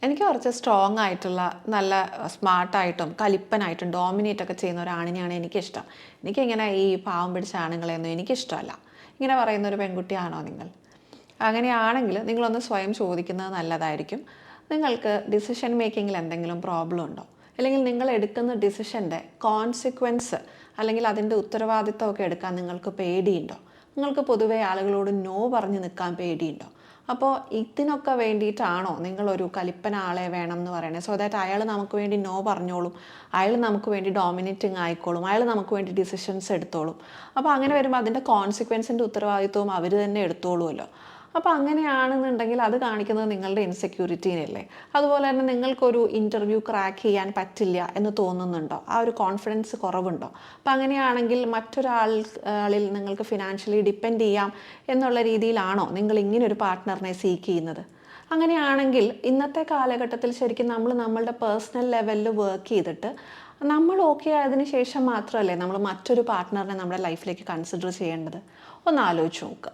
എനിക്ക് കുറച്ച് സ്ട്രോങ് ആയിട്ടുള്ള നല്ല സ്മാർട്ടായിട്ടും കലിപ്പനായിട്ടും ഡോമിനേറ്റ് ഒക്കെ ചെയ്യുന്ന ഒരാണിനെയാണ് എനിക്കിഷ്ടം. എനിക്കിങ്ങനെ ഈ പാവം പിടിച്ച ആണുങ്ങളെയൊന്നും എനിക്കിഷ്ടമല്ല. ഇങ്ങനെ പറയുന്ന ഒരു പെൺകുട്ടിയാണോ നിങ്ങൾ? അങ്ങനെയാണെങ്കിൽ നിങ്ങളൊന്ന് സ്വയം ചോദിക്കുന്നത് നല്ലതായിരിക്കും. നിങ്ങൾക്ക് ഡിസിഷൻ മേക്കിങ്ങിൽ എന്തെങ്കിലും പ്രോബ്ലം ഉണ്ടോ? അല്ലെങ്കിൽ നിങ്ങൾ എടുക്കുന്ന ഡിസിഷൻ്റെ കോൺസിക്വൻസ് അല്ലെങ്കിൽ അതിൻ്റെ ഉത്തരവാദിത്തമൊക്കെ എടുക്കാൻ നിങ്ങൾക്ക് പേടിയുണ്ടോ? നിങ്ങൾക്ക് പൊതുവേ ആളുകളോട് നോ പറഞ്ഞ് നിൽക്കാൻ പേടിയുണ്ടോ? അപ്പോൾ ഇതിനൊക്കെ വേണ്ടിയിട്ടാണോ നിങ്ങളൊരു കലിപ്പന ആളെ വേണം എന്ന് പറയുന്നത്? സോ ദാറ്റ് അയാൾ നമുക്ക് വേണ്ടി നോ പറഞ്ഞോളും, അയാൾ നമുക്ക് വേണ്ടി ഡോമിനേറ്റിംഗ് ആയിക്കോളും, അയാൾ നമുക്ക് വേണ്ടി ഡിസിഷൻസ് എടുത്തോളും. അപ്പോൾ അങ്ങനെ വരുമ്പോൾ അതിൻ്റെ കോൺസിക്വൻസിൻ്റെ ഉത്തരവാദിത്വവും അവർ തന്നെ എടുത്തോളുമല്ലോ. അപ്പോൾ അങ്ങനെയാണെന്നുണ്ടെങ്കിൽ അത് കാണിക്കുന്നത് നിങ്ങളുടെ ഇൻസെക്യൂരിറ്റീനല്ലേ? അതുപോലെ തന്നെ നിങ്ങൾക്കൊരു ഇൻ്റർവ്യൂ ക്രാക്ക് ചെയ്യാൻ പറ്റില്ല എന്ന് തോന്നുന്നുണ്ടോ? ആ ഒരു കോൺഫിഡൻസ് കുറവുണ്ടോ? അപ്പോൾ അങ്ങനെയാണെങ്കിൽ മറ്റൊരാളിൽ നിങ്ങൾക്ക് ഫിനാൻഷ്യലി ഡിപ്പെൻഡ് ചെയ്യാം എന്നുള്ള രീതിയിലാണോ നിങ്ങൾ ഇങ്ങനെ ഒരു പാർട്ട്ണറിനെ സീക്ക് ചെയ്യുന്നത്? അങ്ങനെയാണെങ്കിൽ ഇന്നത്തെ കാലഘട്ടത്തിൽ ശരിക്കും നമ്മൾ നമ്മളുടെ പേഴ്സണൽ ലെവലിൽ വർക്ക് ചെയ്തിട്ട് നമ്മൾ ഓക്കെ ആയതിനു ശേഷം മാത്രമല്ലേ നമ്മൾ മറ്റൊരു പാർട്ട്ണറിനെ നമ്മുടെ ലൈഫിലേക്ക് കൺസിഡർ ചെയ്യേണ്ടത്? ഒന്ന് ആലോചിച്ച് നോക്കുക.